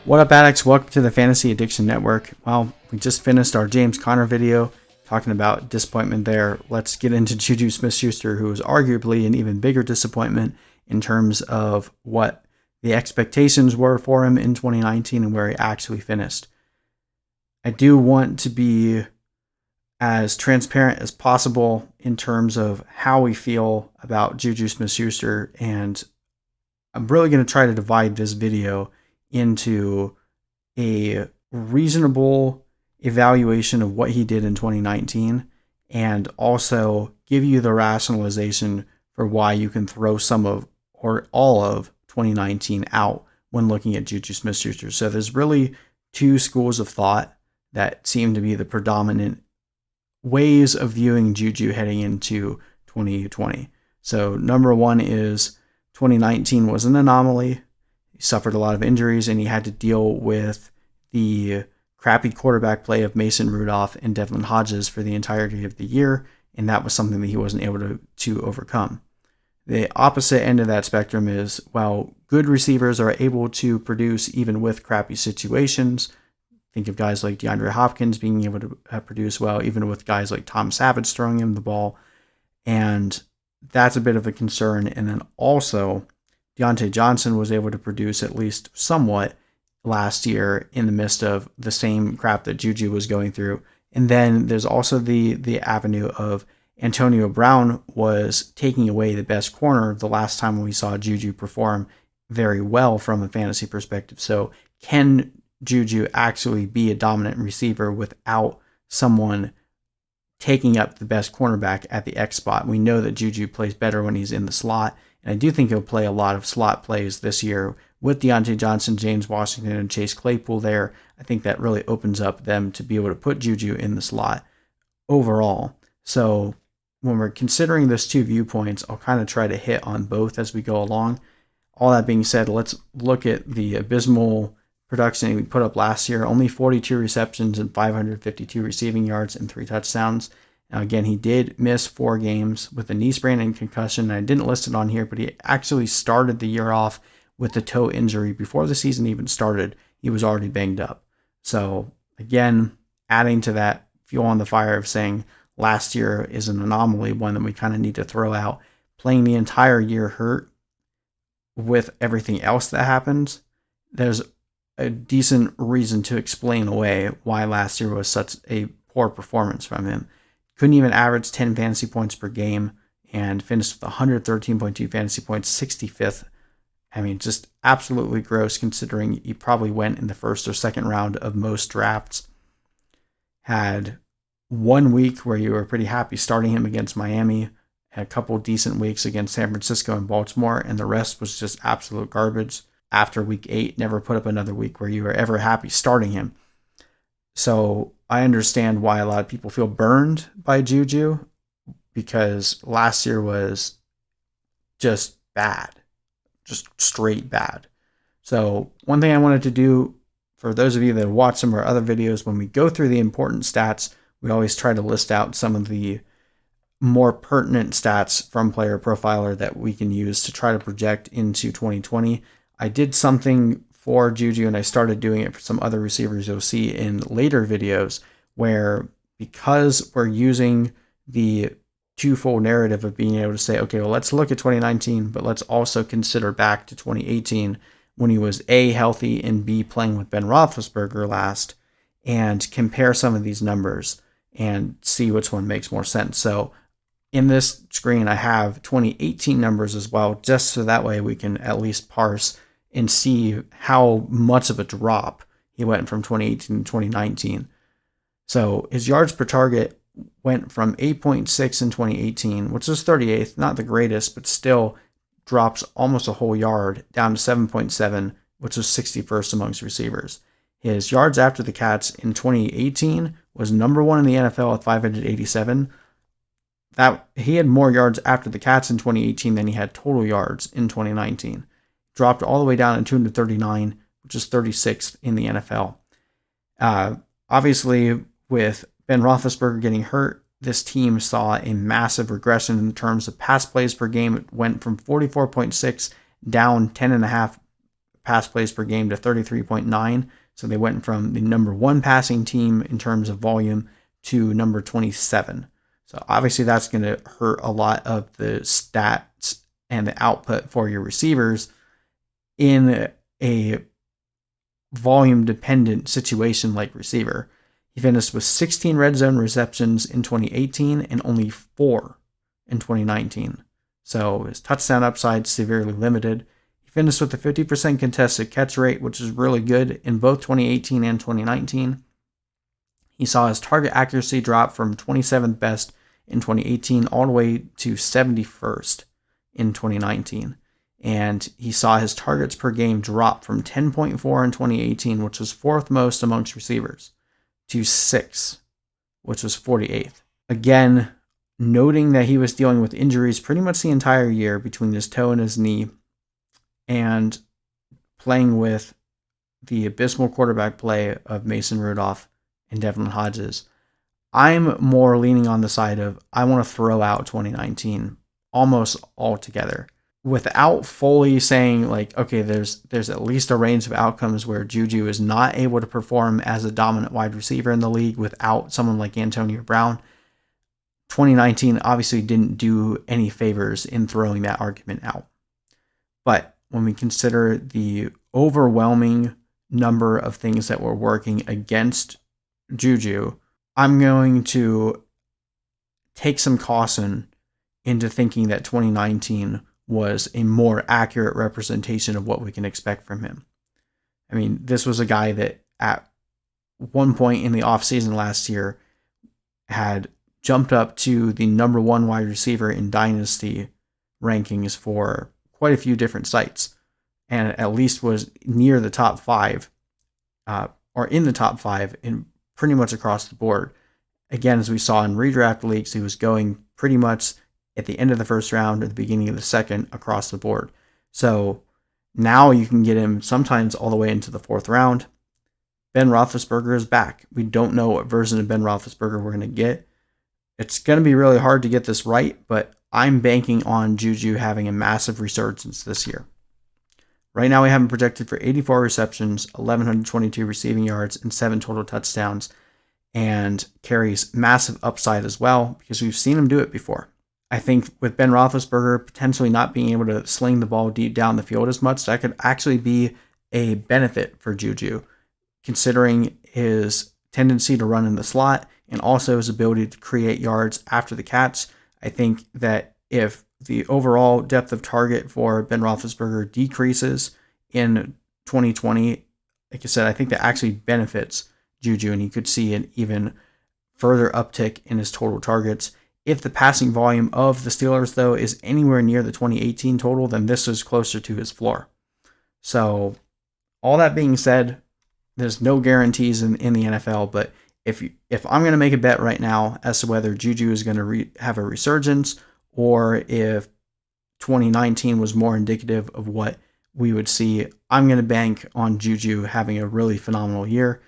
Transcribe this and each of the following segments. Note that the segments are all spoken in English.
What up, addicts? Welcome to the Fantasy Addiction Network. Well, we just finished our James Conner video talking about disappointment there. Let's get into JUJU SMITH-SCHUSTER, who was arguably an even bigger disappointment in terms of what the expectations were for him in 2019 and where he actually finished. I do want to be as transparent as possible in terms of how we feel about JUJU SMITH-SCHUSTER, and I'm really going to try to divide this video into a reasonable evaluation of what he did in 2019 and also give you the rationalization for why you can throw some of or all of 2019 out when looking at JUJU SMITH-SCHUSTER. So there's really two schools of thought that seem to be the predominant ways of viewing JUJU heading into 2020. So number one is 2019 was an anomaly. He suffered a lot of injuries, and he had to deal with the crappy quarterback play of Mason Rudolph and Devlin Hodges for the entirety of the year, and that was something that he wasn't able to overcome. The opposite end of that spectrum is, while good receivers are able to produce even with crappy situations, think of guys like DeAndre Hopkins being able to produce well, even with guys like Tom Savage throwing him the ball, and that's a bit of a concern. And then also, Deontay Johnson was able to produce at least somewhat last year in the midst of the same crap that JUJU was going through. And then there's also the avenue of Antonio Brown was taking away the best corner the last time we saw JUJU perform very well from a fantasy perspective. So can JUJU actually be a dominant receiver without someone taking up the best cornerback at the X spot? We know that JUJU plays better when he's in the slot, and I do think he'll play a lot of slot plays this year with Deontay Johnson, James Washington, and Chase Claypool there. I think that really opens up them to be able to put JUJU in the slot overall. So when we're considering those two viewpoints, I'll kind of try to hit on both as we go along. All that being said, let's look at the abysmal production we put up last year. Only 42 receptions and 552 receiving yards and 3 touchdowns. Now, again, he did miss 4 games with a knee sprain and concussion. I didn't list it on here, but he actually started the year off with a toe injury. Before the season even started, he was already banged up. So, again, adding to that fuel on the fire of saying last year is an anomaly, one that we kind of need to throw out. Playing the entire year hurt with everything else that happened, there's a decent reason to explain away why last year was such a poor performance from him. Couldn't even average 10 fantasy points per game and finished with 113.2 fantasy points, 65th. I mean, just absolutely gross considering he probably went in the first or second round of most drafts. Had 1 week where you were pretty happy starting him against Miami, had a couple decent weeks against San Francisco and Baltimore, and the rest was just absolute garbage. After week 8, never put up another week where you were ever happy starting him. So I understand why a lot of people feel burned by JUJU, because last year was just bad, just straight bad. So one thing I wanted to do for those of you that watch some of our other videos, when we go through the important stats, we always try to list out some of the more pertinent stats from Player Profiler that we can use to try to project into 2020. I did something for JUJU, and I started doing it for some other receivers you'll see in later videos, where because we're using the twofold narrative of being able to say, okay, well, let's look at 2019, but let's also consider back to 2018 when he was A, healthy, and B, playing with Ben Roethlisberger last, and compare some of these numbers and see which one makes more sense. So in this screen, I have 2018 numbers as well, just so that way we can at least parse and see how much of a drop he went from 2018 to 2019. So his yards per target went from 8.6 in 2018, which was 38th, not the greatest, but still drops almost a whole yard, down to 7.7, which was 61st amongst receivers. His yards after the catch in 2018 was number 1 in the NFL at 587. That he had more yards after the catch in 2018 than he had total yards in 2019. Dropped all the way down to 239, which is 36th in the NFL. Obviously, with Ben Roethlisberger getting hurt, this team saw a massive regression in terms of pass plays per game. It went from 44.6 down 10.5 pass plays per game to 33.9. So they went from the number 1 passing team in terms of volume to number 27. So obviously that's going to hurt a lot of the stats and the output for your receivers in a volume dependent situation like receiver. He finished with 16 red zone receptions in 2018 and only 4 in 2019. So his touchdown upside severely limited. He finished with a 50% contested catch rate, which is really good in both 2018 and 2019. He saw his target accuracy drop from 27th best in 2018 all the way to 71st in 2019. And he saw his targets per game drop from 10.4 in 2018, which was 4th most amongst receivers, to 6th, which was 48th. Again, noting that he was dealing with injuries pretty much the entire year between his toe and his knee, and playing with the abysmal quarterback play of Mason Rudolph and Devlin Hodges, I'm more leaning on the side of I want to throw out 2019 almost altogether, without fully saying like, okay, there's at least a range of outcomes where Juju is not able to perform as a dominant wide receiver in the league without someone like Antonio Brown. 2019 obviously didn't do any favors in throwing that argument out. But when we consider the overwhelming number of things that were working against Juju, I'm going to take some caution into thinking that 2019 was a more accurate representation of what we can expect from him. I mean, this was a guy that at one point in the offseason last year had jumped up to the number 1 wide receiver in Dynasty rankings for quite a few different sites, and at least was near the top 5, or in the top 5 in pretty much across the board. Again, as we saw in redraft leagues, he was going pretty much at the end of the first round or the beginning of the second across the board. So now you can get him sometimes all the way into the 4th round. Ben Roethlisberger is back. We don't know what version of Ben Roethlisberger we're going to get. It's going to be really hard to get this right, but I'm banking on Juju having a massive resurgence this year. Right now we have him projected for 84 receptions, 1,122 receiving yards, and 7 total touchdowns, and carries massive upside as well because we've seen him do it before. I think with Ben Roethlisberger potentially not being able to sling the ball deep down the field as much, that could actually be a benefit for Juju, considering his tendency to run in the slot and also his ability to create yards after the catch. I think that if the overall depth of target for Ben Roethlisberger decreases in 2020, like I said, I think that actually benefits Juju, and he could see an even further uptick in his total targets. If the passing volume of the Steelers, though, is anywhere near the 2018 total, then this is closer to his floor. So, all that being said, there's no guarantees in the NFL, but if I'm going to make a bet right now as to whether Juju is going to have a resurgence or if 2019 was more indicative of what we would see, I'm going to bank on Juju having a really phenomenal year.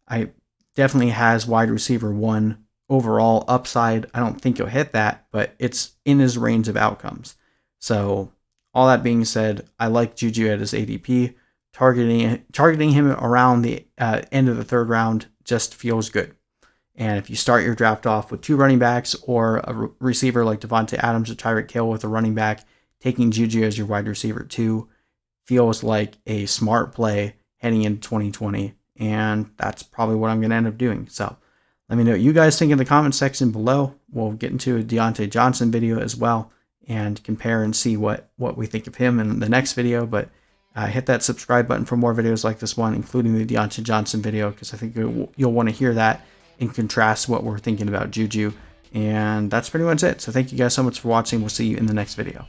I definitely has wide receiver 1 overall upside. I don't think he'll hit that, but it's in his range of outcomes. So all that being said, I like Juju at his ADP. Targeting him around the end of the 3rd round just feels good. And if you start your draft off with 2 running backs or a receiver like Devontae Adams or Tyreek Hill with a running back, taking Juju as your wide receiver 2 feels like a smart play heading into 2020. And that's probably what I'm going to end up doing. So let me know what you guys think in the comment section below. We'll get into a Deontay Johnson video as well and compare and see what we think of him in the next video. But hit that subscribe button for more videos like this one, including the Deontay Johnson video, because I think you'll want to hear that in contrast to what we're thinking about Juju. And that's pretty much it. So thank you guys so much for watching. We'll see you in the next video.